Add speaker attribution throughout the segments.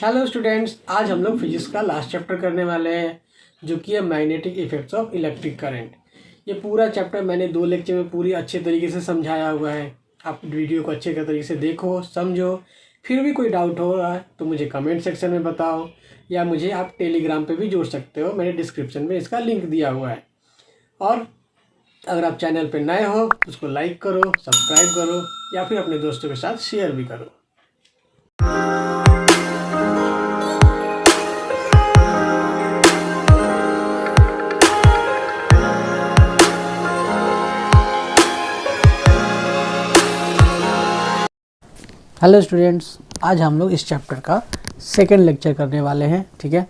Speaker 1: Hello students, आज हम लोग फिजिक्स का लास्ट चैप्टर करने वाले हैं जो कि है magnetic effects of electric current. ये पूरा चैप्टर मैंने 2 लेक्चर में पूरी अच्छे तरीके से समझाया हुआ है। आप वीडियो को अच्छे तरीके से देखो, समझो। फिर भी कोई डाउट हो रहा है तो मुझे कमेंट सेक्शन में बताओ, या मुझे आप टेलीग्राम पे भी जोड़ सकते हो। मैंने डिस्क्रिप्शन में इसका लिंक दिया हुआ है। और अगर आप चैनल पर नए हो तो उसको लाइक करो, सब्सक्राइब करो, या फिर अपने दोस्तों के साथ शेयर भी करो। हेलो स्टूडेंट्स, आज हम लोग इस चैप्टर का सेकंड लेक्चर करने वाले हैं, ठीक है।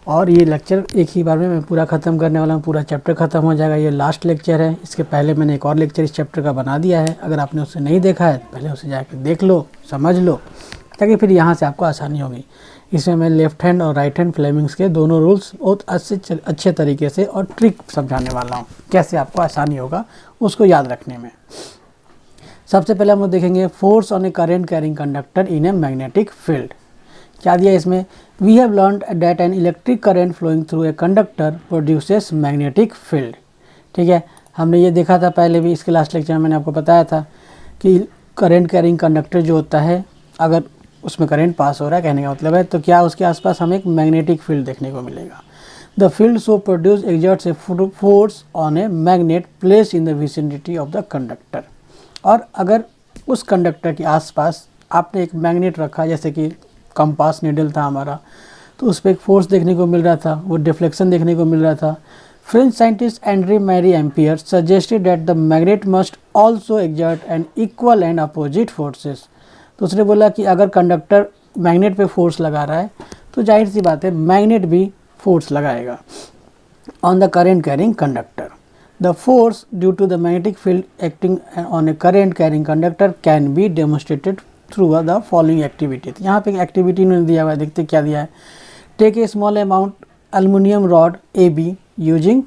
Speaker 1: और ये लेक्चर एक ही बार में मैं पूरा ख़त्म करने वाला हूँ। पूरा चैप्टर ख़त्म हो जाएगा। ये लास्ट लेक्चर है। इसके पहले मैंने एक और लेक्चर इस चैप्टर का बना दिया है। अगर आपने उसे नहीं देखा है पहले उसे जाकर देख लो, समझ लो, ताकि फिर यहाँ से आपको आसानी होगी। इसमें मैं लेफ्ट हैंड और राइट हैंड फ्लेमिंग्स के दोनों रूल्स बहुत अच्छे तरीके से और ट्रिक समझाने वाला हूँ, कैसे आपको आसानी होगा उसको याद रखने में। सबसे पहले हम लोग देखेंगे force on a current carrying conductor in a magnetic field. क्या दिया इसमें? We have learned that an electric current flowing through a conductor produces magnetic field. ठीक है, हमने ये देखा था पहले भी। इसके लास्ट लेक्चर में मैंने आपको बताया था कि करंट कैरिंग कंडक्टर जो होता है, अगर उसमें करंट पास हो रहा है, कहने का मतलब है, तो क्या उसके आसपास हमें एक मैग्नेटिक फील्ड देखने को मिलेगा। The field so produce exerts a force on a magnet place in the vicinity of the conductor. और अगर उस कंडक्टर के आसपास आपने एक मैग्नेट रखा, जैसे कि कंपास नीडल था हमारा, तो उस पर एक फोर्स देखने को मिल रहा था, वो डिफ्लेक्शन देखने को मिल रहा था। French scientist Andre Marie Ampere suggested that the magnet must also exert an equal and opposite forces. तो उसने बोला कि अगर कंडक्टर मैग्नेट पे फोर्स लगा रहा है तो जाहिर सी बात है मैग्नेट भी फोर्स लगाएगा on the current carrying conductor. The force due to the magnetic field acting on a current carrying conductor can be demonstrated through the following activity। तो यहाँ पे एक एक्टिविटी उन्होंने दिया हुआ है, देखते क्या दिया है। Take a small amount aluminium rod AB using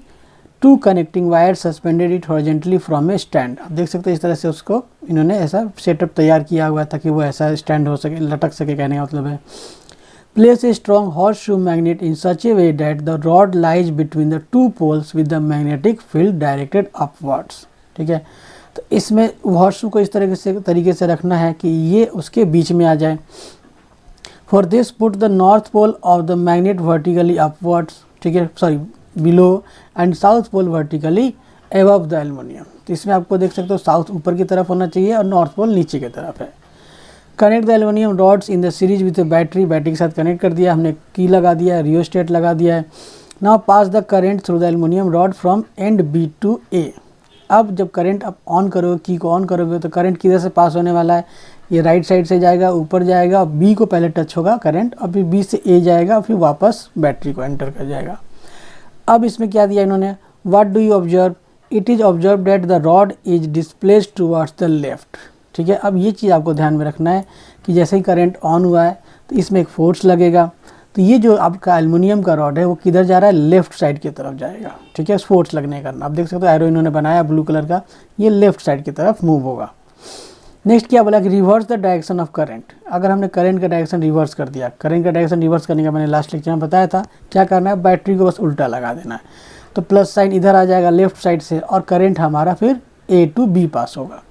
Speaker 1: 2 connecting wire suspended it horizontally from a stand. आप देख सकते हैं इस तरह से उसको इन्होंने ऐसा सेटअप तैयार किया हुआ था कि वो ऐसा स्टैंड हो सके, लटक सके, कहने का मतलब है। Place a strong horseshoe magnet in such a way that the rod lies between the 2 poles with the magnetic field directed upwards। ठीक है, तो इसमें horseshoe को इस तरीके से रखना है कि ये उसके बीच में आ जाए। For this put the north pole of the magnet vertically upwards, ठीक है, sorry below, and south pole vertically above the aluminum। तो इसमें आपको देख सकते हो साउथ ऊपर की तरफ होना चाहिए और नॉर्थ पोल नीचे की तरफ है। Connect the aluminium rods in the series with battery के साथ कनेक्ट कर दिया हमने, की लगा दिया है, रियोस्टेट लगा दिया है। Now pass the current through the aluminium rod from end B to A। अब जब करंट आप ऑन करोगे, की को ऑन करोगे, तो करंट किधर से पास होने वाला है? ये राइट साइड से जाएगा, ऊपर जाएगा, B को पहले टच होगा करंट, और फिर B से A जाएगा, फिर वापस बैटरी को एंटर कर जाएगा। अब इसमें क्या दिया इन्होंने? What do you observe? It is observe that the rod is displaced towards the left. ठीक है, अब ये चीज़ आपको ध्यान में रखना है कि जैसे ही करंट ऑन हुआ है तो इसमें एक फोर्स लगेगा, तो ये जो आपका एल्युमिनियम का रॉड है वो किधर जा रहा है? लेफ्ट साइड की तरफ जाएगा। ठीक है, फोर्स लगने का आप देख सकते हो, एरो इन्होंने बनाया ब्लू कलर का, ये लेफ्ट साइड की तरफ मूव होगा। नेक्स्ट क्या बोला कि reverse the direction of current. अगर हमने करंट का डायरेक्शन रिवर्स कर दिया, करंट का डायरेक्शन रिवर्स करने का मैंने लास्ट लेक्चर में बताया था, क्या करना है? बैटरी को बस उल्टा लगा देना है, तो प्लस साइन इधर आ जाएगा लेफ्ट साइड से, और करंट हमारा फिर A टू B पास होगा।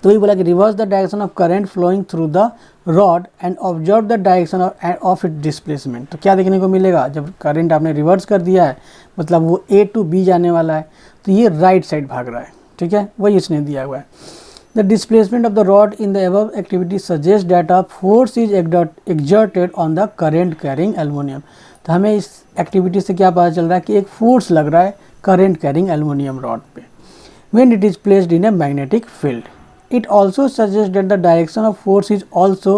Speaker 1: तो ये बोला कि reverse the direction of current flowing through the rod and observe the direction of it displacement. तो क्या देखने को मिलेगा? जब करंट आपने रिवर्स कर दिया है, मतलब वो A टू B जाने वाला है, तो ये राइट साइड भाग रहा है। ठीक है, वही इसने दिया हुआ है। The displacement of the rod in the above activity suggest that a force is exerted on the current carrying aluminium. तो हमें इस एक्टिविटी से क्या पता चल रहा है कि एक फोर्स लग रहा है करंट कैरिंग एल्युमिनियम रॉड पे, when it is placed in a magnetic field. It also suggests that the direction of force is also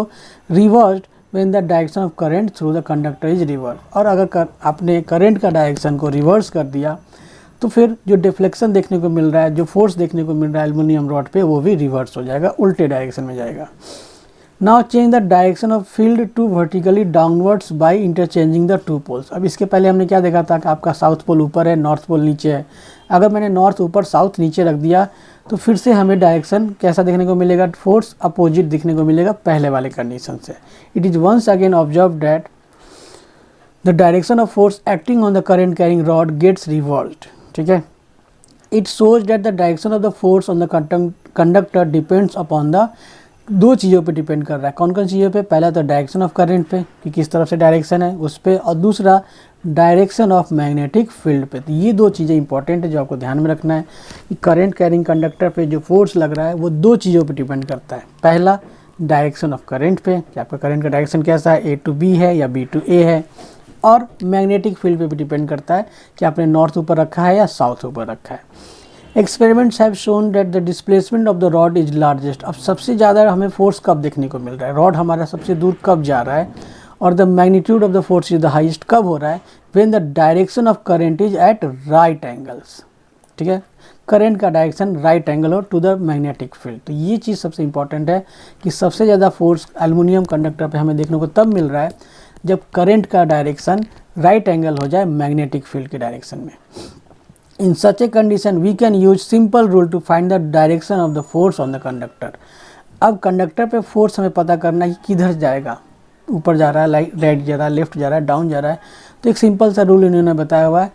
Speaker 1: reversed when the direction of current through the conductor is reversed। और अगर आपने current का direction को reverse कर दिया तो फिर जो डिफ्लेक्शन देखने को मिल रहा है, जो फोर्स देखने को मिल रहा है एल्युमिनियम रॉड पे, वो भी रिवर्स हो जाएगा, उल्टे डायरेक्शन में जाएगा। Now change the direction of field to vertically downwards by interchanging the 2 poles. अब इसके पहले हमने क्या देखा था कि आपका साउथ पोल ऊपर है, नॉर्थ पोल नीचे है। अगर मैंने नॉर्थ ऊपर साउथ नीचे रख दिया तो फिर से हमें डायरेक्शन कैसा देखने को मिलेगा, फोर्स अपोजिट दिखने को मिलेगा पहले वाले कंडीशन से। It is once again observe that the direction of force acting on the current carrying rod gets revolved, ठीक है। It shows that the direction of the force on the conductor depends upon the, दो चीज़ों पे depend कर रहा है। कौन कौन चीज़ों पे, पहला तो डायरेक्शन ऑफ करंट पे कि किस तरफ से डायरेक्शन है उस पे, और दूसरा डायरेक्शन ऑफ मैग्नेटिक फील्ड पे। तो ये दो चीज़ें इंपॉर्टेंट है जो आपको ध्यान में रखना है कि करंट कैरिंग कंडक्टर पे जो फोर्स लग रहा है वो दो चीज़ों पे डिपेंड करता है। पहला डायरेक्शन ऑफ करंट पे कि आपका करंट का डायरेक्शन कैसा है, ए टू बी है या बी टू ए है, और मैग्नेटिक फील्ड पे भी डिपेंड करता है कि आपने नॉर्थ ऊपर रखा है या साउथ ऊपर रखा है। Experiments have shown that the displacement of the rod is largest. अब सबसे ज़्यादा हमें फोर्स कब देखने को मिल रहा है, रॉड हमारा सबसे दूर कब जा रहा है, और the magnitude of the force is the highest कब हो रहा है, when the direction of current is at right angles, ठीक है। करंट का डायरेक्शन राइट एंगल हो टू द मैग्नेटिक फील्ड। तो ये चीज़ सबसे इंपॉर्टेंट है कि सबसे ज़्यादा फोर्स एल्युमिनियम कंडक्टर पे हमें देखने को तब मिल रहा है जब करंट का डायरेक्शन राइट एंगल हो जाए मैग्नेटिक फील्ड के डायरेक्शन में। In such a condition, we can use simple rule to find the direction of the force on the conductor. अब कंडक्टर पे फोर्स हमें पता करना है कि किधर जाएगा, ऊपर जा रहा है, राइट जा रहा है, लेफ्ट जा रहा है, डाउन जा रहा है। तो एक सिंपल सा रूल इन्होंने बताया हुआ है।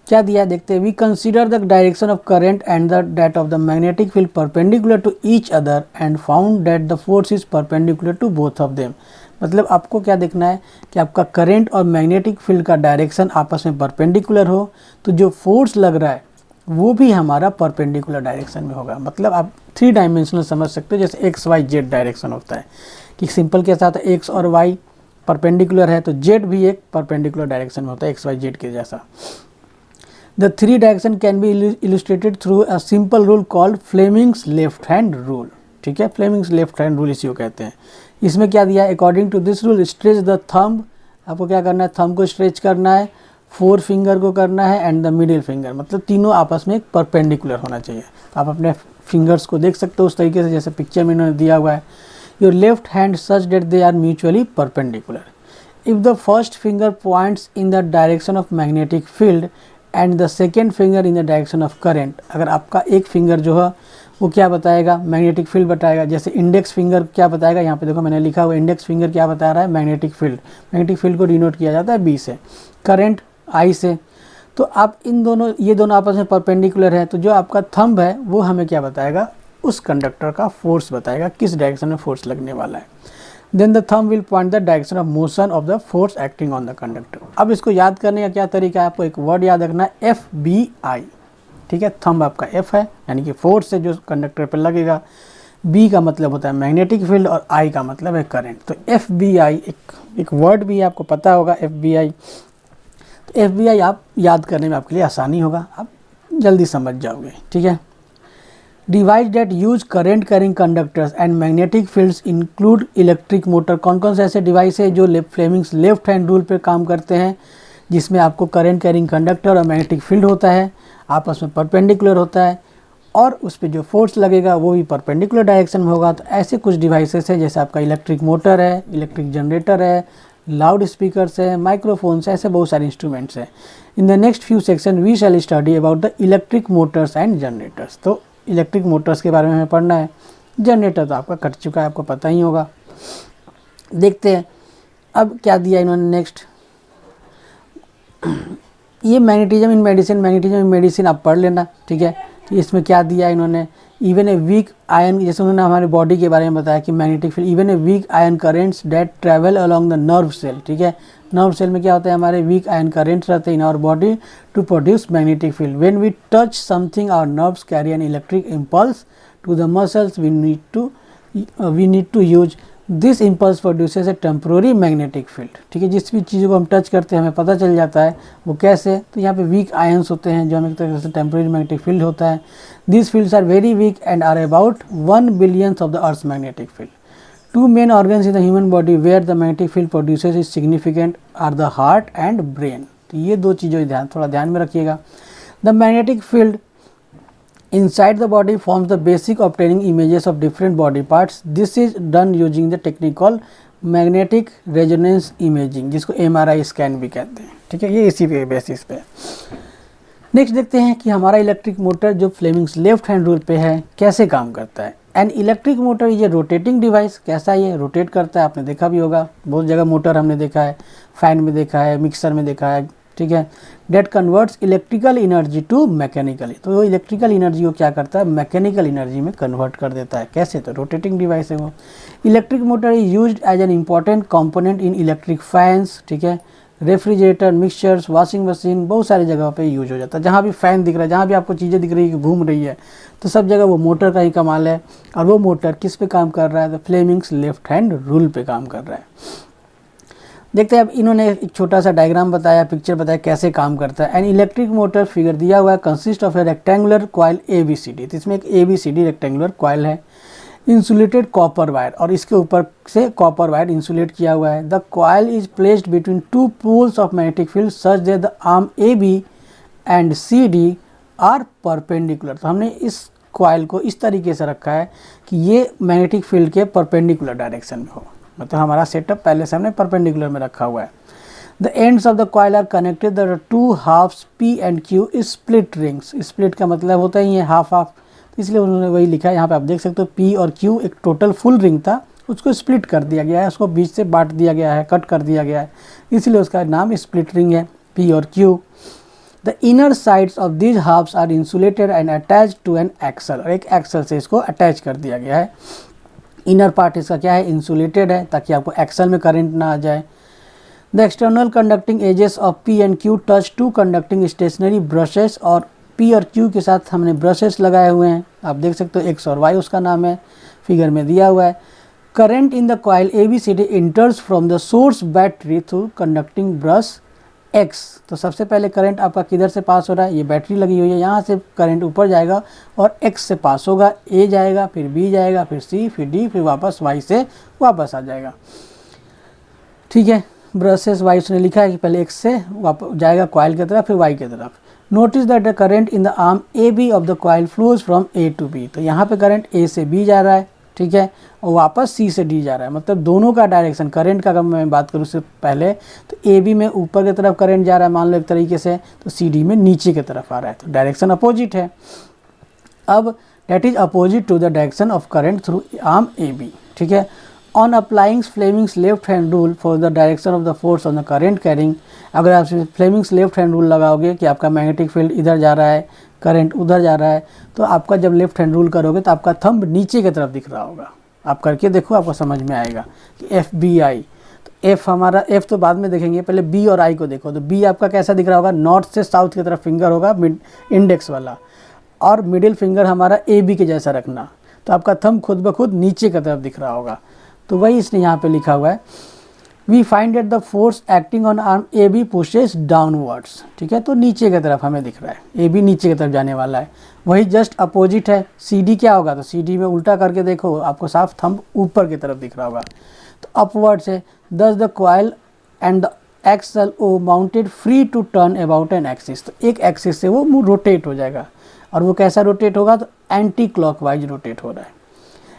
Speaker 1: क्या दिया है देखते हैं। We consider the direction of current and the that of the magnetic field perpendicular to each other and found that the force is perpendicular to both of them. मतलब आपको क्या देखना है कि आपका करंट और मैग्नेटिक फील्ड का direction आपस में परपेंडिकुलर हो, तो जो फोर्स लग रहा है वो भी हमारा परपेंडिकुलर डायरेक्शन में होगा। मतलब आप 3 डायमेंशनल समझ सकते हो, जैसे एक्स वाई जेड डायरेक्शन होता है कि सिंपल के साथ एक्स और वाई परपेंडिकुलर है तो जेड भी एक परपेंडिकुलर डायरेक्शन में होता है एक्स वाई जेड के जैसा। The 3 direction can be illustrated through a simple rule called Fleming's left hand rule, ठीक है। फ्लेमिंग्स लेफ्ट हैंड रूल इसी को कहते हैं। इसमें क्या दिया है, according to this rule stretch the thumb, आपको क्या करना है, थंब को स्ट्रेच करना है, 4 फिंगर को करना है एंड द मिडिल फिंगर, मतलब तीनों आपस में एक परपेंडिकुलर होना चाहिए। आप अपने फिंगर्स को देख सकते हो उस तरीके से जैसे पिक्चर में इन्होंने दिया हुआ है। Your left hand such that they are mutually perpendicular. If the first finger points in the direction of magnetic field and the second finger in the direction of current, अगर आपका एक फिंगर जो है वो क्या बताएगा, मैग्नेटिक फील्ड बताएगा। जैसे इंडेक्स फिंगर क्या बताएगा, यहाँ पे देखो मैंने लिखा हुआ इंडेक्स फिंगर क्या बता रहा है, मैग्नेटिक फील्ड। मैग्नेटिक फील्ड को डिनोट किया जाता है बी से, करंट आई से। तो आप इन दोनों, ये दोनों आपस में परपेंडिकुलर है, तो जो आपका थंब है वो हमें क्या बताएगा, उस कंडक्टर का फोर्स बताएगा, किस डायरेक्शन में फोर्स लगने वाला है। Then the thumb will point the direction of motion of the force acting on the conductor. अब इसको याद करने का क्या तरीका है, आपको एक वर्ड याद रखना है FBI, ठीक है। थंब आपका F है यानी कि फोर्स है जो कंडक्टर पर लगेगा, B का मतलब होता है मैग्नेटिक फील्ड और I का मतलब है करंट। तो FBI एक वर्ड भी है, आपको पता होगा FBI। तो FBI आप याद करने में आपके लिए आसानी होगा, आप जल्दी समझ जाओगे, ठीक है। Device that use current carrying conductors and magnetic fields include electric motor. कौन कौन से ऐसे डिवाइस है जो फ्लेमिंग्स लेफ्ट हैंड रूल पर काम करते हैं, जिसमें आपको करंट कैरिंग कंडक्टर और मैग्नेटिक फील्ड होता है, आपस में परपेंडिकुलर होता है, और उस पर जो फोर्स लगेगा वो भी परपेंडिकुलर डायरेक्शन में होगा। तो ऐसे कुछ डिवाइसेस है जैसे आपका इलेक्ट्रिक मोटर है, इलेक्ट्रिक जनरेटर है, लाउड स्पीकर्स है, माइक्रोफोन्स है, ऐसे बहुत सारे इंस्ट्रूमेंट्स हैं। In the next few section we shall study about the electric motors and generators. तो इलेक्ट्रिक मोटर्स के बारे में हमें पढ़ना है, जनरेटर तो आपका कट चुका है, आपको पता ही होगा। देखते हैं अब क्या दिया इन्होंने नेक्स्ट। ये मैग्नेटिज्म इन मेडिसिन आप पढ़ लेना, ठीक है। इसमें क्या दिया इन्होंने, इवन ए वीक आयन, जैसे उन्होंने हमारे बॉडी के बारे में बताया कि magnetic field, even a weak ion currents that travel along the nerve cell, ठीक है। नर्व सेल में क्या होता है, हमारे वीक आयन करेंट्स रहते हैं in our body to produce magnetic field. When we touch something our nerves carry an electric impulse to the muscles, we need to use this impulse produces a temporary magnetic field, ठीक है। जिस भी चीज़ों को हम touch करते हैं हमें पता चल जाता है वो कैसे, तो यहाँ पे वीक आयंस होते हैं जो हमें एक तरह से टेम्प्रोरी मैग्नेटिक फील्ड होता है। This fields are very weak and are about 1 billions of the earth magnetic field. 2 main organs in the human body where the magnetic field produces is significant are the heart and brain. तो ये 2 चीज़ों थोड़ा ध्यान में रखिएगा। The magnetic field inside the body forms the basic obtaining images of different body parts. This is done using the technique called magnetic resonance imaging, जिसको MRI scan भी कहते हैं, ठीक है। ये इसी पे बेसिस पे नेक्स्ट देखते हैं कि हमारा इलेक्ट्रिक मोटर जो फ्लेमिंग्स लेफ्ट हैंड रूल पे है कैसे काम करता है। एन इलेक्ट्रिक मोटर ये रोटेटिंग डिवाइस, कैसा ये रोटेट करता है, आपने देखा भी होगा, बहुत जगह मोटर हमने देखा है, फैन में देखा है, मिक्सर में देखा है, ठीक है। That converts electrical energy to mechanically, तो वो इलेक्ट्रिकल एनर्जी को क्या करता है, मैकेनिकल एनर्जी में कन्वर्ट कर देता है। कैसे, तो रोटेटिंग डिवाइस है वो। Electric motor is used as an important component in electric fans, ठीक है, रेफ्रिजरेटर, मिक्सचर्स, वॉशिंग मशीन, बहुत सारी जगहों पे यूज हो जाता है। जहाँ भी फ़ैन दिख रहा है, जहाँ भी आपको चीज़ें दिख रही है कि घूम रही है, तो सब जगह वो मोटर का ही कमाल है। और वो मोटर किस पे काम कर रहा है, तो फ्लेमिंग्स लेफ्ट हैंड रूल पे काम कर रहा है। देखते हैं अब इन्होंने एक छोटा सा डायग्राम बताया, पिक्चर बताया कैसे काम करता है। एन इलेक्ट्रिक मोटर फिगर दिया हुआ है, consist of A rectangular coil ABCD, तो इसमें एक ABCD रेक्टेंगुलर कॉइल है, इंसुलेटेड कॉपर वायर, और इसके ऊपर से कॉपर वायर इंसुलेट किया हुआ है। The coil is placed between two poles of magnetic field such that the arm AB and CD are perpendicular, तो हमने इस कॉइल को इस तरीके से रखा है कि ये मैग्नेटिक फील्ड के परपेंडिकुलर डायरेक्शन में हो, मतलब हमारा सेटअप पहले से हमने परपेंडिकुलर में रखा हुआ है। The ends of the coil are connected the two halves P and Q split rings, split का मतलब होता ही है हाफ हाफ, इसलिए उन्होंने वही लिखा है। यहाँ पे आप देख सकते हो P और Q एक टोटल फुल रिंग था, उसको स्प्लिट कर दिया गया है, उसको बीच से बांट दिया गया है, कट कर दिया गया है, इसलिए उसका नाम स्प्लिट रिंग है, P और Q। The inner sides of these halves are insulated and attach to an axle, और एक एक्सल से इसको अटैच कर दिया गया है। इनर पार्ट इसका क्या है, इंसुलेटेड है, ताकि आपको एक्सल में करंट ना आ जाए। The external conducting edges of P and Q touch to conducting stationary brushes, और P और Q के साथ हमने ब्रशेस लगाए हुए हैं, आप देख सकते हो, X और Y उसका नाम है, फिगर में दिया हुआ है। Current in the coil ABCD इंटर्स from the source battery through conducting brush X, तो सबसे पहले करंट आपका किधर से पास हो रहा है, ये बैटरी लगी हुई है, यहाँ से करंट ऊपर जाएगा और X से पास होगा, A जाएगा, फिर B जाएगा, फिर C, फिर D, फिर वापस Y से वापस आ जाएगा, ठीक है। ब्रशेस Y उसने लिखा है कि पहले X से वापस जाएगा कॉइल की तरफ, फिर Y की तरफ। Notice that the current in the arm AB of the coil flows from A to B, तो यहाँ पे करंट A से B जा रहा है, ठीक है, और वापस C से D जा रहा है, मतलब दोनों का डायरेक्शन करंट का, अगर मैं बात करूँ उससे पहले, तो AB में ऊपर की तरफ करंट जा रहा है मान लो एक तरीके से, तो CD में नीचे की तरफ आ रहा है, तो डायरेक्शन अपोजिट है। अब that is opposite to the direction of current through arm AB, ठीक है। On applying Fleming's left hand rule for the direction of the force on the current carrying, अगर आप फ्लेमिंग्स लेफ्ट हैंड रूल लगाओगे कि आपका magnetic field इधर जा रहा है, करंट उधर जा रहा है, तो आपका जब लेफ्ट हैंड रूल करोगे तो आपका थंब नीचे की तरफ दिख रहा होगा। आप करके देखो, आपको समझ में आएगा कि FBI, तो F हमारा, F तो बाद में देखेंगे, पहले B और I को देखो, तो B आपका कैसा दिख रहा होगा, नॉर्थ से साउथ की तरफ फिंगर होगा, इंडेक्स वाला, और मिडिल फिंगर हमारा AB के जैसा रखना, तो आपका थंब खुद ब खुद नीचे की तरफ दिख रहा होगा। तो वही इसने यहाँ पे लिखा हुआ है, we find that the force acting on arm AB pushes downwards, ठीक है, तो नीचे की तरफ हमें दिख रहा है, AB नीचे की तरफ जाने वाला है। वही जस्ट अपोजिट है, CD क्या होगा, तो CD में उल्टा करके देखो, आपको साफ थंब ऊपर की तरफ दिख रहा होगा, तो अपवर्ड्स है। Thus the coil and the axle O mounted free to turn about an axis, तो एक एक्सिस से वो रोटेट हो जाएगा, और वो कैसा रोटेट होगा, तो एंटी क्लॉकवाइज रोटेट हो रहा है।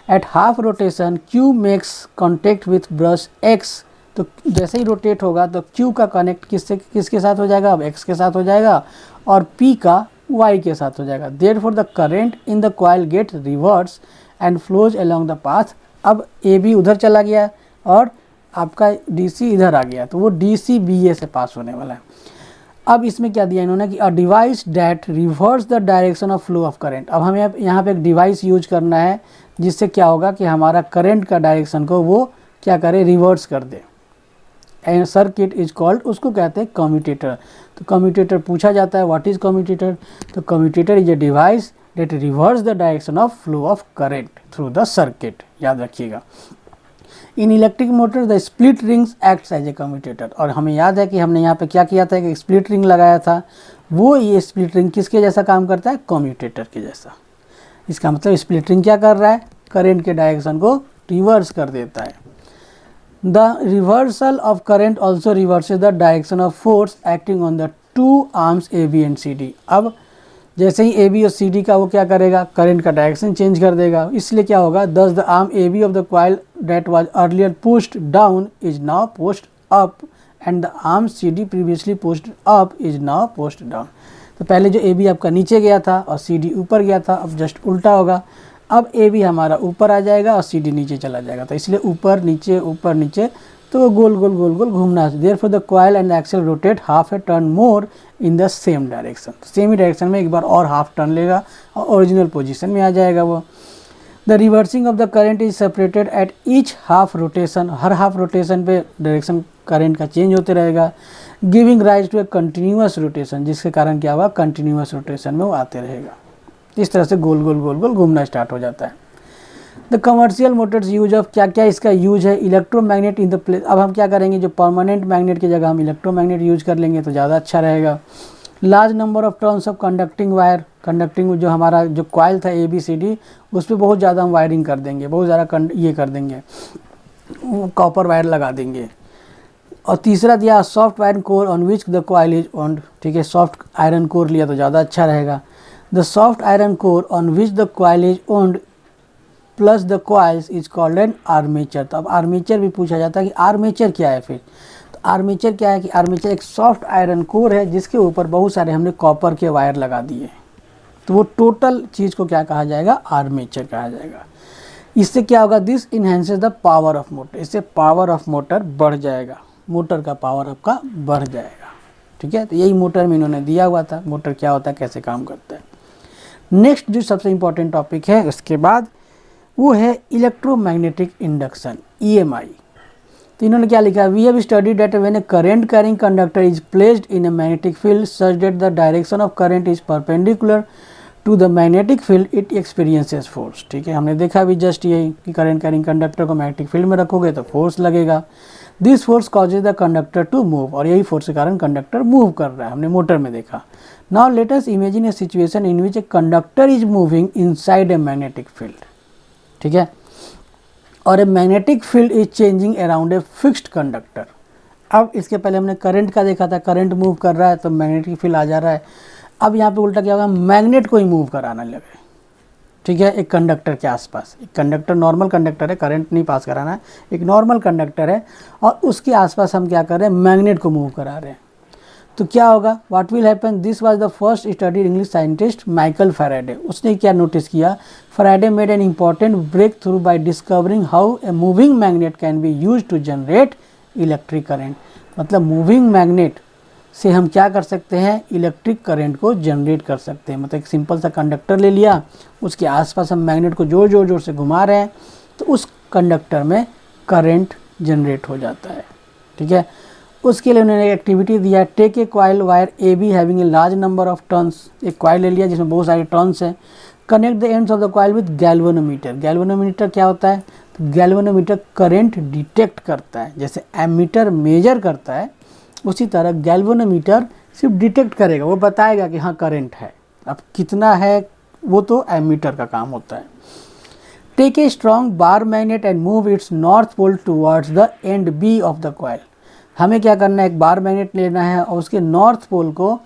Speaker 1: At half rotation Q makes contact with brush X, तो जैसे ही रोटेट होगा तो Q का कनेक्ट किसके साथ हो जाएगा, अब X के साथ हो जाएगा, और P का Y के साथ हो जाएगा। Therefore the current in the coil get reverse and flows along the path, अब AB उधर चला गया और आपका DC इधर आ गया, तो वो DC BA से पास होने वाला है। अब इसमें क्या दिया इन्होंने कि a device that reverse the direction of flow of current, अब हमें यहाँ पे एक डिवाइस यूज करना है जिससे क्या होगा कि हमारा करंट का डायरेक्शन को वो क्या करे, रिवर्स कर दे। एंड सर्किट इज कॉल्ड, उसको कहते हैं कम्यूटेटर। तो कम्यूटेटर पूछा जाता है, व्हाट इज कम्यूटेटर, तो commutator is a device that reverse the direction of flow of current through the circuit, याद रखिएगा। In electric motor the split rings acts as a commutator, और हमें याद है कि हमने यहाँ पे क्या किया था कि स्प्लिट रिंग लगाया था, वो ये स्प्लिट रिंग किसके जैसा काम करता है, कम्यूटेटर के जैसा। इसका मतलब स्प्लिट रिंग क्या कर रहा है, करंट के डायरेक्शन को रिवर्स कर देता है। The reversal of current also reverses the direction of force acting on the two arms AB and CD, अब जैसे ही AB और CD का वो क्या करेगा, करंट का डायरेक्शन चेंज कर देगा, इसलिए क्या होगा, दस the arm AB of the coil that was earlier pushed down is now pushed up and the arm CD previously pushed up is now pushed down. तो पहले जो ए बी आपका नीचे गया था और सी डी ऊपर गया था, अब जस्ट उल्टा होगा। अब ए बी हमारा ऊपर आ जाएगा और सी डी नीचे चला जाएगा, तो इसलिए ऊपर नीचे तो वो गोल गोल घूमना है। Therefore the coil and axle rotate half a turn more in the same direction, same ही डायरेक्शन में एक बार और हाफ टर्न लेगा और ओरिजिनल पोजीशन में आ जाएगा वो। The reversing of the current is separated at each half rotation, हर हाफ रोटेशन पे डायरेक्शन करंट का चेंज होते रहेगा। Giving rise to a continuous rotation, जिसके कारण क्या होगा, कंटिन्यूअस रोटेशन में वो आते रहेगा। इस तरह से गोल गोल घूमना स्टार्ट हो जाता है। The commercial Motors use of, क्या क्या इसका यूज है, इलेक्ट्रोमैग्नेट इन द प्लेस। अब हम क्या करेंगे, जो परमानेंट मैग्नेट की जगह हम इलेक्ट्रोमैग्नेट यूज कर लेंगे तो ज़्यादा अच्छा रहेगा। Large number of turns of conducting wire, conducting जो हमारा जो कॉइल था ए बी सी डी, उस पर बहुत ज़्यादा हम वायरिंग कर देंगे, बहुत ज़्यादा ये कर देंगे, कॉपर वायर लगा देंगे। और तीसरा दिया soft iron core on which the coil is owned, ठीक है, सॉफ्ट आयरन कोर लिया तो ज़्यादा अच्छा रहेगा। The soft iron core on which the coil is owned plus the coils is called an armature. तो अब आर्मेचर भी पूछा जाता है कि आर्मेचर क्या है। फिर तो आर्मेचर क्या है कि आर्मेचर एक सॉफ्ट आयरन कोर है जिसके ऊपर बहुत सारे हमने कॉपर के वायर लगा दिए, तो वो टोटल चीज़ को क्या कहा जाएगा, आर्मेचर कहा जाएगा। इससे क्या होगा, this enhances the power of motor, इससे पावर ऑफ मोटर बढ़ जाएगा, मोटर का पावर आपका बढ़ जाएगा, ठीक है। तो यही मोटर में इन्होंने दिया हुआ था, मोटर क्या होता है, कैसे काम करता है। नेक्स्ट जो सबसे इंपॉर्टेंट टॉपिक है उसके बाद वो है इलेक्ट्रोमैग्नेटिक इंडक्शन, EMI। तो इन्होंने क्या लिखा है, we have studied that when a current carrying conductor is placed in a magnetic field such that the direction of current is perpendicular to the magnetic field it experiences force, ठीक है। हमने देखा भी जस्ट यही कि current carrying conductor को magnetic field में रखोगे तो फोर्स लगेगा। This force causes the conductor to move, और यही फोर्स के कारण कंडक्टर मूव कर रहा है, हमने मोटर में देखा। Now let us imagine A situation in which a conductor is moving inside a magnetic field, ठीक है, और ए magnetic field is changing around a fixed conductor. अब इसके पहले हमने करंट का देखा था, करंट मूव कर रहा है तो मैग्नेटिक फील्ड आ जा रहा है। अब यहाँ पे उल्टा क्या होगा, मैग्नेट को ही मूव कराना लगे, ठीक है, एक कंडक्टर के आसपास। एक कंडक्टर नॉर्मल कंडक्टर है, करंट नहीं पास कराना है, एक नॉर्मल कंडक्टर है और उसके आसपास हम क्या कर रहे हैं, मैग्नेट को मूव करा रहे हैं। तो क्या होगा, what will happen, this was the first study English scientist Michael Faraday. उसने क्या नोटिस किया, Faraday made an important breakthrough by discovering how a moving magnet can be use to generate electric current. मतलब moving magnet से हम क्या कर सकते हैं, इलेक्ट्रिक करंट को जनरेट कर सकते हैं। मतलब एक सिंपल सा कंडक्टर ले लिया, उसके आसपास हम मैग्नेट को जोर से घुमा रहे हैं तो उस कंडक्टर में करंट जनरेट हो जाता है, ठीक है। उसके लिए उन्होंने एक्टिविटी दिया, take a coil wire A B having a large number of turns. एक कॉइल ले लिया जिसमें बहुत सारे टर्न्स हैं। Connect the ends of the coil with galvanometer. Galvanometer क्या होता है, तो गैल्वेनोमीटर करंट डिटेक्ट करता है, जैसे एमीटर मेजर करता है उसी तरह गैल्वेनोमीटर सिर्फ डिटेक्ट करेगा, वो बताएगा कि हाँ करंट है। अब कितना है वो तो एमीटर का काम होता है। Take a strong bar magnet and move its north pole towards the end B of the coil. हमें क्या करना है, एक बार मैग्नेट लेना है और उसके नॉर्थ पोल को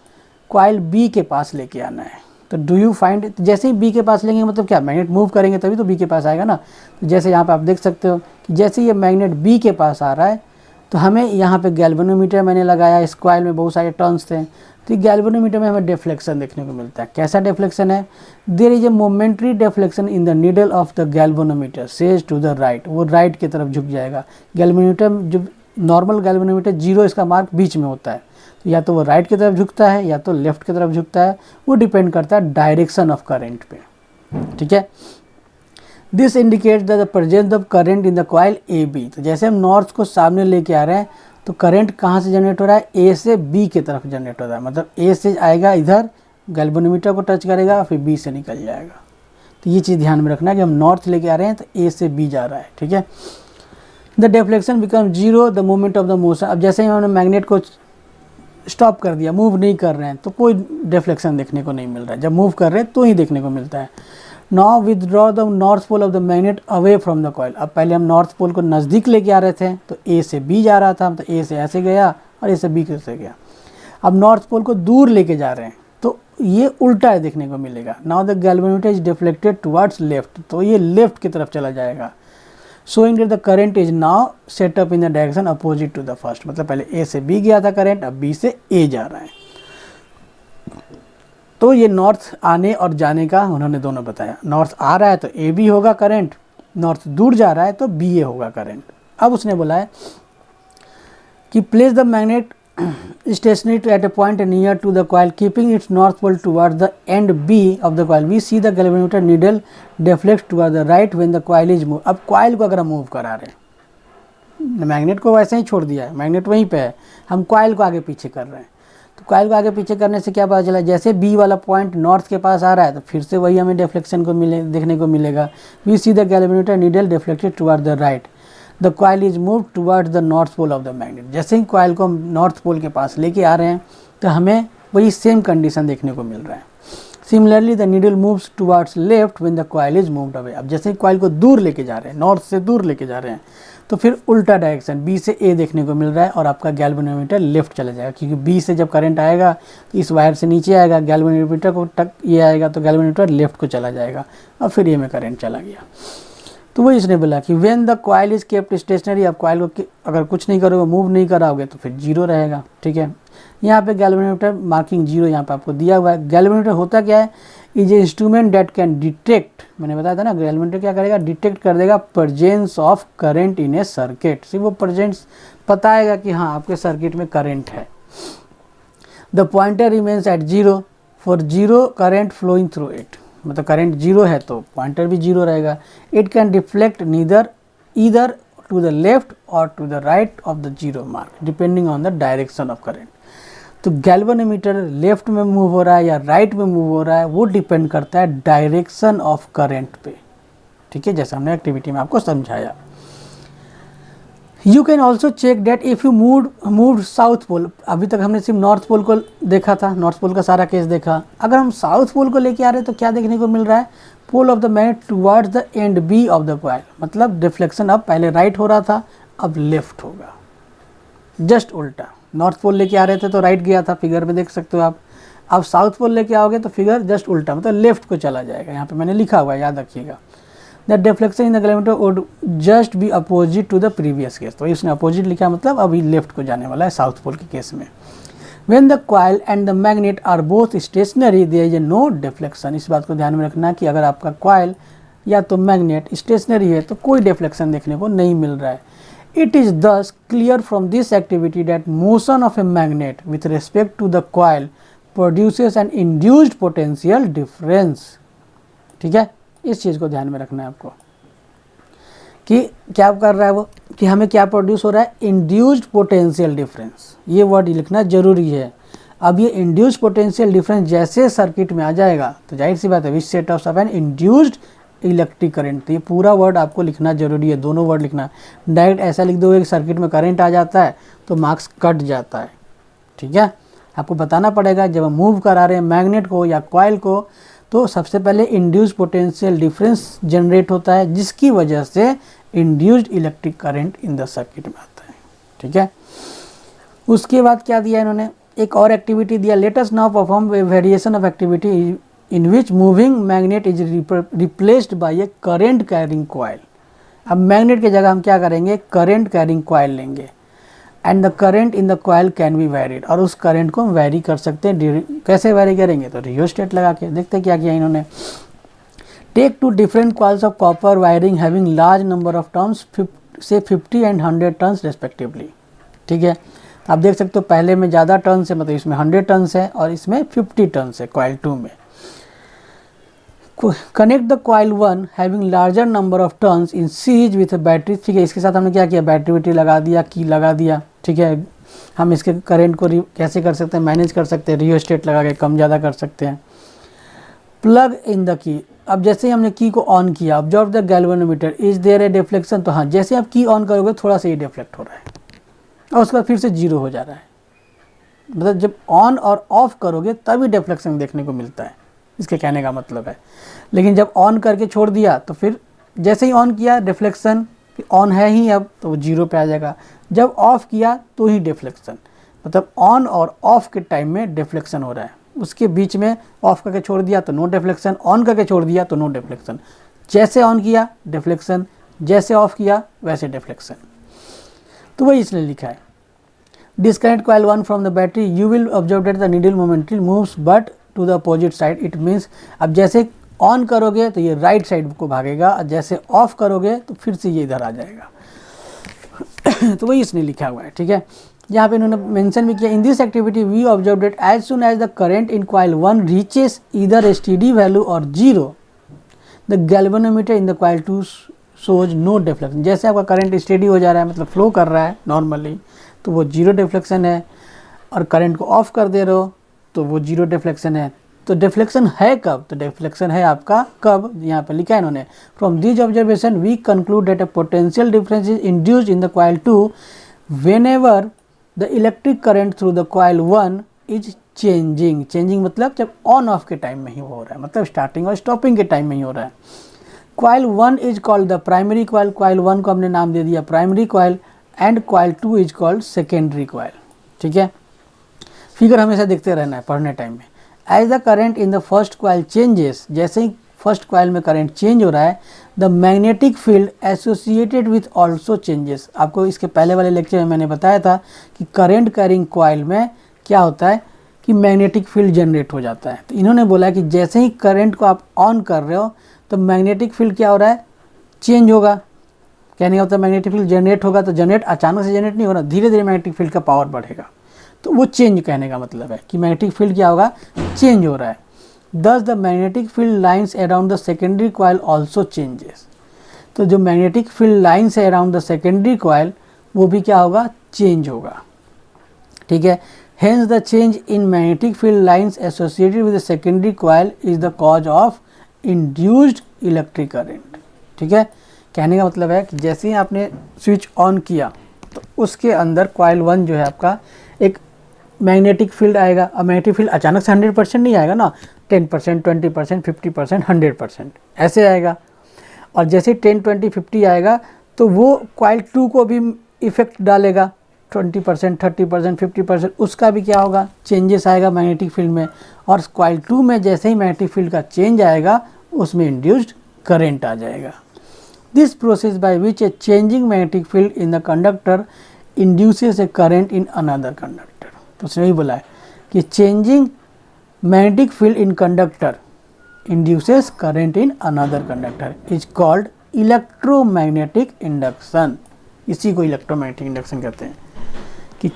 Speaker 1: कॉइल बी के पास लेके आना है। तो डू यू फाइंड, जैसे ही बी के पास लेंगे मतलब क्या, मैग्नेट मूव करेंगे तभी तो बी के पास आएगा ना। तो जैसे यहाँ पे आप देख सकते हो कि जैसे ये मैग्नेट बी के पास आ रहा है तो हमें यहाँ पे गैल्वेनोमीटर मैंने लगाया, इस कॉइल में बहुत सारे टर्न्स थे, तो गैल्वेनोमीटर में हमें डिफ्लेक्शन देखने को मिलता है। कैसा डिफ्लेक्शन है, there is a momentary deflection in the needle of the galvanometer says to the right, वो राइट की तरफ झुक जाएगा। गैल्वेनोमीटर जो नॉर्मल गैल्वेनोमीटर 0 इसका मार्क बीच में होता है, तो या तो वो राइट की तरफ झुकता है या तो लेफ्ट की तरफ झुकता है, वो डिपेंड करता है डायरेक्शन ऑफ करंट पे, ठीक है। This indicates the presence of current in the coil A B. तो जैसे हम नॉर्थ को सामने लेके आ रहे हैं तो करंट कहाँ से जनरेट हो रहा है, ए से बी की तरफ जनरेट हो रहा है। मतलब ए से आएगा इधर, गैल्वेनोमीटर को टच करेगा फिर बी से निकल जाएगा। तो ये चीज़ ध्यान में रखना है कि हम नॉर्थ लेके आ रहे हैं तो ए से बी जा रहा है, ठीक है। The deflection become 0 the moment of the motion. अब जैसे ही हमने मैग्नेट को स्टॉप कर दिया, मूव नहीं कर रहे हैं, तो कोई डिफ्लेक्शन देखने को नहीं मिल रहा है। जब मूव कर रहे हैं तो ही देखने को मिलता है। Now withdraw the north pole of the magnet away from the coil. अब पहले हम नॉर्थ पोल को नज़दीक लेके आ रहे थे तो ए से बी जा रहा था, तो ए से ऐसे गया और ए से बी कैसे गया। अब नॉर्थ पोल को दूर लेके जा रहे हैं तो ये उल्टा है देखने को मिलेगा। Now the galvanometer is deflected towards left, तो ये लेफ्ट की तरफ चला जाएगा। Showing that the current is now set up in the direction opposite to the first. मतलब पहले ए से बी गया था करंट, अब बी से ए जा रहा है। तो ये नॉर्थ आने और जाने का उन्होंने दोनों बताया। नॉर्थ आ रहा है तो ए बी होगा करंट, नॉर्थ दूर जा रहा है तो बी ए होगा करंट। अब उसने बोला है कि place the magnet stationary at a point near to the coil keeping its north pole towards the end B of the coil. We see the galvanometer needle deflects towards the right when the coil is moved. अब coil को अगर हम move करा रहे हैं, magnet को वैसे ही छोड़ दिया है, मैग्नेट वहीं पे है, हम कॉइल को आगे पीछे कर रहे हैं। तो कॉइल को आगे पीछे करने से क्या पता चला, जैसे बी वाला पॉइंट नॉर्थ के पास आ रहा है तो फिर से वही हमें डिफ्लेक्शन को देखने को मिलेगा। We see the galvanometer needle deflected toward the right, the coil is move towards the north pole of the magnet. जैसे ही कॉइल को हम नॉर्थ पोल के पास लेके आ रहे हैं तो हमें वही सेम कंडीशन देखने को मिल रहा है। Similarly the needle moves towards left when the coil is moved away. अब जैसे ही कॉइल को दूर लेके जा रहे हैं, नॉर्थ से दूर लेके जा रहे हैं, तो फिर उल्टा डायरेक्शन बी से ए देखने को मिल रहा है और आपका गैल्वेनोमीटर लेफ्ट चला जाएगा, क्योंकि बी से जब करंट आएगा तो इस वायर से नीचे आएगा, गैल्वेनोमीटर को टक ये आएगा तो गैल्वेनोमीटर लेफ्ट को चला जाएगा और फिर ए में करंट चला गया। तो वही इसने बोला कि when the coil is kept stationary, आप कॉइल को अगर कुछ नहीं करोगे, मूव नहीं कराओगे तो फिर जीरो रहेगा। ठीक है, यहाँ पे गैल्वेनोमीटर मार्किंग जीरो यहाँ पे आपको दिया हुआ है। गैल्वेनोमीटर होता क्या है, is a instrument date can detect, मैंने बताया था ना, गैल्वेनोमीटर क्या करेगा, डिटेक्ट कर देगा presence of current in A circuit. सिर्फ वो प्रेजेंस बताएगा कि हाँ आपके सर्किट में करंट है। The pointer remains at zero for zero current flowing through it, मतलब करंट जीरो है तो पॉइंटर भी जीरो रहेगा। It can reflect either to the left और to the right of the zero mark depending on the direction of current. तो galvanometer left में move हो रहा है या राइट में मूव हो रहा है वो डिपेंड करता है डायरेक्शन ऑफ करंट पे। ठीक है, जैसा हमने एक्टिविटी में आपको समझाया। You can also check that if you move south pole. अभी तक हमने सिर्फ नॉर्थ पोल को देखा था, नॉर्थ पोल का सारा केस देखा। अगर हम साउथ पोल को लेके आ रहे हैं तो क्या देखने को मिल रहा है, pole of the magnet towards the end B of the coil, मतलब डिफ्लेक्शन अब पहले राइट हो रहा था अब लेफ्ट होगा, जस्ट उल्टा। नॉर्थ पोल लेके आ रहे थे तो राइट गया था, फिगर में देख सकते हो आप। अब साउथ पोल लेके आओगे तो फिगर जस्ट उल्टा, मतलब लेफ्ट को चला जाएगा। यहाँ पे मैंने लिखा हुआ है, याद रखिएगा। The deflection in the galvanometer would just be opposite to the previous case, तो इसने अपोजिट लिखा, मतलब अभी लेफ्ट को जाने वाला है साउथ पोल के केस में। When the coil and the magnet are both stationary there is no deflection. इस बात को ध्यान में रखना कि अगर आपका कॉइल या तो मैग्नेट स्टेशनरी है तो कोई डिफ्लेक्शन देखने को नहीं मिल रहा है। It is thus clear from this activity that motion of a magnet with respect to the coil produces an induced potential difference. ठीक है, इस चीज़ को ध्यान में रखना है आपको कि क्या कर रहा है वो, कि हमें क्या प्रोड्यूस हो रहा है, इंड्यूस्ड पोटेंशियल डिफरेंस। ये वर्ड लिखना जरूरी है। अब ये इंड्यूस्ड पोटेंशियल डिफरेंस जैसे सर्किट में आ जाएगा तो जाहिर सी बात है which set of an induced electric current, तो ये पूरा वर्ड आपको लिखना जरूरी है, दोनों वर्ड लिखना। डायरेक्ट ऐसा लिख दोगे कि सर्किट में करंट आ जाता है तो मार्क्स कट जाता है। ठीक है, आपको बताना पड़ेगा जब हम मूव करा रहे हैं मैग्नेट को या कॉइल को तो सबसे पहले इंड्यूस्ड पोटेंशियल डिफरेंस जनरेट होता है, जिसकी वजह से induced electric current in the circuit में आता है। ठीक है, उसके बाद क्या दिया इन्होंने, एक और एक्टिविटी दिया। Let us now perform a variation of activity in which moving magnet is replaced by A current carrying coil. अब मैग्नेट की जगह हम क्या करेंगे, करंट कैरिंग कॉइल लेंगे and the current in the coil can be varied, और उस current को हम वैरी कर सकते हैं। कैसे वैरी करेंगे, तो रियोस्टेट लगा के। देखते क्या किया इन्होंने। Take two different coils of copper wiring having large number of turns से 50 एंड 100 टर्न्स रेस्पेक्टिवली। ठीक है, आप देख सकते हो पहले में ज़्यादा टर्न्स है, मतलब इसमें 100 टर्न्स है और इसमें 50 टर्न्स है कॉइल 2 में। Connect the coil 1 having larger number of turns in series with battery. ठीक है, इसके साथ हमने क्या किया, बैटरी लगा दिया, की लगा दिया। ठीक है, हम इसके करंट को कैसे कर सकते हैं, मैनेज कर सकते हैं, रियोस्टेट लगा के कम ज़्यादा कर सकते हैं। Plug in the key. अब जैसे ही हमने की को ऑन किया, observe the galvanometer, is there a deflection, तो हाँ जैसे आप की ऑन करोगे थोड़ा सा ये डिफ्लेक्ट हो रहा है और उसके बाद फिर से जीरो हो जा रहा है। मतलब जब ऑन और ऑफ करोगे तभी डिफ्लेक्शन देखने को मिलता है, इसके कहने का मतलब है। लेकिन जब ऑन करके छोड़ दिया तो फिर जैसे ही ऑन किया डिफ्लेक्शन, ऑन है ही अब तो वो जीरो पे आ जाएगा। जब ऑफ किया तो ही डिफ्लेक्शन, मतलब ऑन और ऑफ के टाइम में डिफ्लेक्शन हो रहा है। उसके बीच में ऑफ करके छोड़ दिया तो नो डिफ्लेक्शन, ऑन करके छोड़ दिया तो नो डिफ्लेक्शन। जैसे ऑन किया डिफ्लेक्शन, जैसे ऑफ किया वैसे डिफ्लेक्शन। तो वही इसने लिखा है। Disconnect coil 1 from the battery, you will observe that the needle momentarily moves but to the opposite side. It means अब जैसे ऑन करोगे तो ये राइट साइड को भागेगा, और जैसे ऑफ करोगे तो फिर से ये इधर आ जाएगा। तो वही इसने लिखा हुआ है, ठीक है। यहाँ पे इन्होंने मेंशन भी किया, in this activity we observe that as soon as the current in coil 1 reaches either steady value और 0, the galvanometer in the coil 2 shows no deflection. जैसे आपका करंट स्टेडी हो जा रहा है, मतलब फ्लो कर रहा है नॉर्मली, तो वो 0 डिफ्लेक्शन है, और करंट को ऑफ कर दे रहे हो तो वो 0 डिफ्लेक्शन है। तो डिफ्लेक्शन है कब? तो डिफ्लेक्शन है आपका कब, यहाँ पर लिखा है इन्होंने, from this observation we conclude that a potential difference is induced in the coil 2 whenever the electric current through the coil 1 is changing. Changing मतलब जब ऑन ऑफ के टाइम में ही हो रहा है, मतलब स्टार्टिंग और स्टॉपिंग के टाइम में ही हो रहा है। Coil 1 is called the primary coil, coil 1 को हमने नाम दे दिया primary coil, and coil 2 is called secondary coil, ठीक है। फिगर हमेशा देखते रहना है पढ़ने टाइम में। As the current in the first coil changes, जैसे ही फर्स्ट कॉइल में करंट चेंज हो रहा है, the magnetic field associated with also changes. आपको इसके पहले वाले लेक्चर में मैंने बताया था कि करंट कैरिंग कॉइल में क्या होता है कि मैग्नेटिक फील्ड जनरेट हो जाता है। तो इन्होंने बोला कि जैसे ही करंट को आप ऑन कर रहे हो तो मैग्नेटिक फील्ड क्या हो रहा है, चेंज होगा। कहने का मतलब मैग्नेटिक फील्ड जनरेट होगा, तो जनरेट अचानक से जनरेट नहीं हो रहा, धीरे धीरे मैग्नेटिक फील्ड का पावर बढ़ेगा, तो वो चेंज कहने का मतलब है कि मैग्नेटिक फील्ड क्या होगा, चेंज हो रहा है। Thus the magnetic field lines around the secondary coil also changes. तो जो मैग्नेटिक फील्ड लाइन्स है अराउंड द सेकेंडरी कॉइल वो भी क्या होगा, चेंज होगा, ठीक है। Hence the change in magnetic field lines associated with the secondary coil is the cause of induced electric current, ठीक है। कहने का मतलब है कि जैसे ही आपने स्विच ऑन किया तो उसके अंदर कॉइल 1 जो है आपका एक मैग्नेटिक फील्ड आएगा। अब मैग्नेटिक फील्ड अचानक से 100% नहीं आएगा ना, 10%, 20%, 50%, 100% ऐसे आएगा। और जैसे 10, 20, 50 आएगा तो वो कॉइल 2 को भी इफेक्ट डालेगा, 20%, 30%, 50% उसका भी क्या होगा, चेंजेस आएगा मैग्नेटिक फील्ड में। और कॉइल 2 में जैसे ही मैग्नेटिक फील्ड का चेंज आएगा उसमें इंड्यूस्ड करंट आ जाएगा। This process by which a changing magnetic field in the conductor induces A current in another conductor. तो उसने भी बोला है कि changing magnetic field in conductor induces current in another conductor is called electromagnetic induction. इसी को electromagnetic induction कहते हैं कि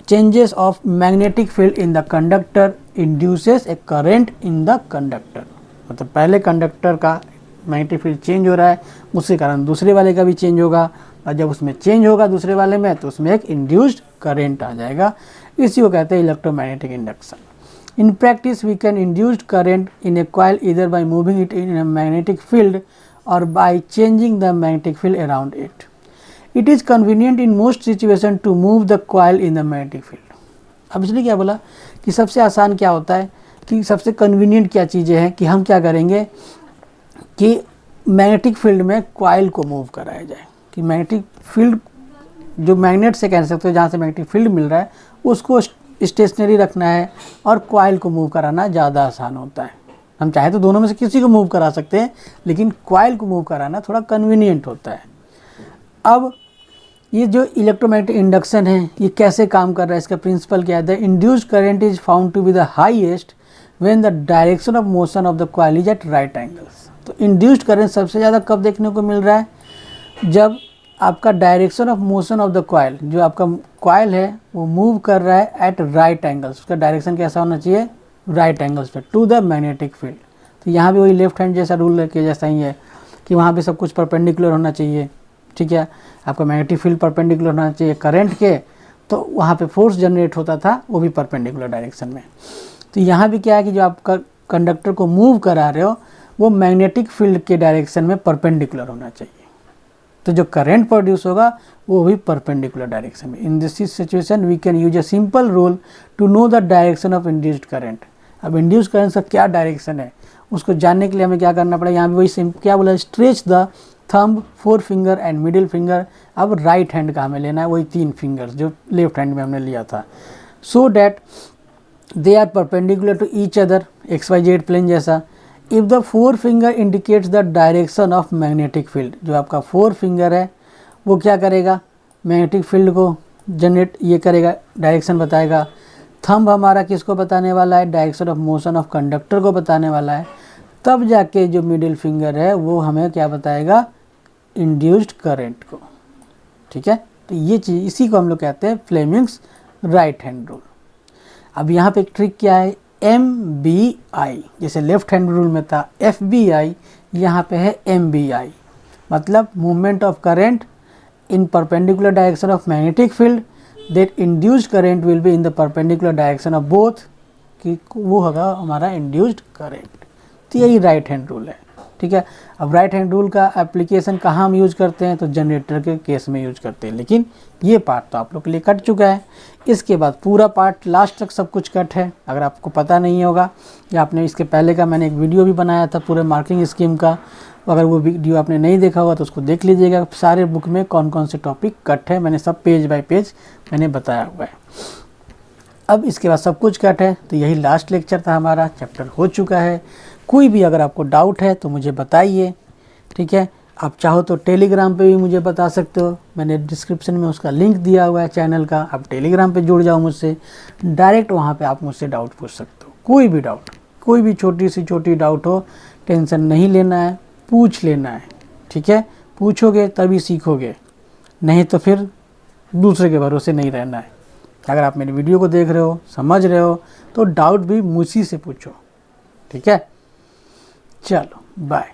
Speaker 1: changes of magnetic field in the conductor induces A current in the conductor. मतलब पहले कंडक्टर का मैग्नेटिक फील्ड चेंज हो रहा है, उसके कारण दूसरे वाले का भी चेंज होगा, और जब उसमें चेंज होगा दूसरे वाले में तो उसमें एक इंड्यूस्ड करंट आ जाएगा। इसी को कहते हैं electromagnetic induction. In practice we can induced current in a coil either by moving it in a magnetic field और by changing the magnetic field around it. It is convenient in most situation to move the coil in the magnetic field. अब इसलिए क्या बोला कि सबसे आसान क्या होता है, कि सबसे कन्वीनियंट क्या चीज़ें हैं कि हम क्या करेंगे कि मैग्नेटिक फील्ड में कॉइल को मूव कराया जाए। कि मैग्नेटिक फील्ड जो मैग्नेट से कह सकते हो, जहाँ से मैग्नेटिक फील्ड मिल रहा है उसको स्टेशनरी रखना है, और कॉइल को मूव कराना ज़्यादा आसान होता है। हम चाहे तो दोनों में से किसी को मूव करा सकते हैं, लेकिन कॉइल को मूव कराना थोड़ा कन्वीनियंट होता है। अब ये जो इलेक्ट्रोमैग्नेटिक इंडक्शन है ये कैसे काम कर रहा है, इसका प्रिंसिपल क्या है। The induced current is found to be the highest when the direction of motion of the coil is at right angles. तो इंड्यूस्ड करंट सबसे ज़्यादा कब देखने को मिल रहा है, जब आपका direction of motion of the coil, जो आपका कॉइल है वो मूव कर रहा है एट राइट एंगल्स। उसका डायरेक्शन कैसा होना चाहिए, राइट एंगल्स पे, टू द मैग्नेटिक फील्ड। तो यहाँ भी वही लेफ्ट हैंड जैसा रूल के जैसा ही है कि वहाँ पे सब कुछ परपेंडिकुलर होना चाहिए, ठीक है। आपका मैग्नेटिक फील्ड परपेंडिकुलर होना चाहिए करंट के, तो वहाँ पे फोर्स जनरेट होता था वो भी परपेंडिकुलर डायरेक्शन में। तो यहाँ भी क्या है कि जो आपका कंडक्टर को मूव करा रहे हो वो मैग्नेटिक फील्ड के डायरेक्शन में परपेंडिकुलर होना चाहिए, तो जो करंट प्रोड्यूस होगा वो भी परपेंडिकुलर डायरेक्शन में। In this situation we can use a simple rule to know the direction of induced current. अब इंड्यूस्ड करंट का क्या डायरेक्शन है उसको जानने के लिए हमें क्या करना पड़ेगा, यहाँ भी वही क्या बोला, stretch the thumb, 4 finger and middle finger. अब राइट हैंड का हमें लेना है, वही 3 फिंगर्स जो लेफ्ट हैंड में हमने लिया था, so that they are perpendicular to each other, XYZ plane जैसा। If the 4 finger indicates the direction of magnetic field, जो आपका 4 फिंगर है वो क्या करेगा, मैग्नेटिक फील्ड को जनरेट ये करेगा, डायरेक्शन बताएगा। थंब हमारा किसको बताने वाला है, direction of motion of conductor को बताने वाला है। तब जाके जो मिडिल फिंगर है वो हमें क्या बताएगा, इंड्यूस्ड करंट को। ठीक है, तो ये चीज़, इसी को हम लोग कहते हैं फ्लेमिंग्स राइट हैंड रूल। अब यहाँ पे एक ट्रिक क्या है, MBI, जैसे लेफ्ट हैंड रूल में था FBI, यहाँ पे है MBI, मतलब movement of current in perpendicular direction of magnetic field that induced current will be in the perpendicular direction of both, कि वो होगा हमारा इंड्यूस्ड करंट। तो यही राइट हैंड रूल है। ठीक है, अब राइट हैंड रूल का एप्लीकेशन कहाँ हम यूज करते हैं, तो जनरेटर के केस में यूज करते हैं। लेकिन ये पार्ट तो आप लोग के लिए कट चुका है, इसके बाद पूरा पार्ट लास्ट तक सब कुछ कट है। अगर आपको पता नहीं होगा या आपने इसके पहले का मैंने एक वीडियो भी बनाया था पूरे मार्किंग स्कीम का, अगर वो वीडियो आपने नहीं देखा होगा तो उसको देख लीजिएगा। सारे बुक में कौन कौन से टॉपिक कट है, मैंने सब पेज बाय पेज मैंने बताया हुआ है। अब इसके बाद सब कुछ कट है, तो यही लास्ट लेक्चर था हमारा, चैप्टर हो चुका है। कोई भी अगर आपको डाउट है तो मुझे बताइए। ठीक है, आप चाहो तो टेलीग्राम पे भी मुझे बता सकते हो, मैंने डिस्क्रिप्शन में उसका लिंक दिया हुआ है चैनल का, आप टेलीग्राम पे जुड़ जाओ मुझसे, डायरेक्ट वहाँ पे आप मुझसे डाउट पूछ सकते हो। कोई भी डाउट, कोई भी छोटी सी छोटी डाउट हो, टेंशन नहीं लेना है, पूछ लेना है। ठीक है, पूछोगे तभी सीखोगे, नहीं तो फिर दूसरे के भरोसे नहीं रहना है। अगर आप मेरी वीडियो को देख रहे हो, समझ रहे हो, तो डाउट भी मुझी से पूछो। ठीक है, चलो बाय।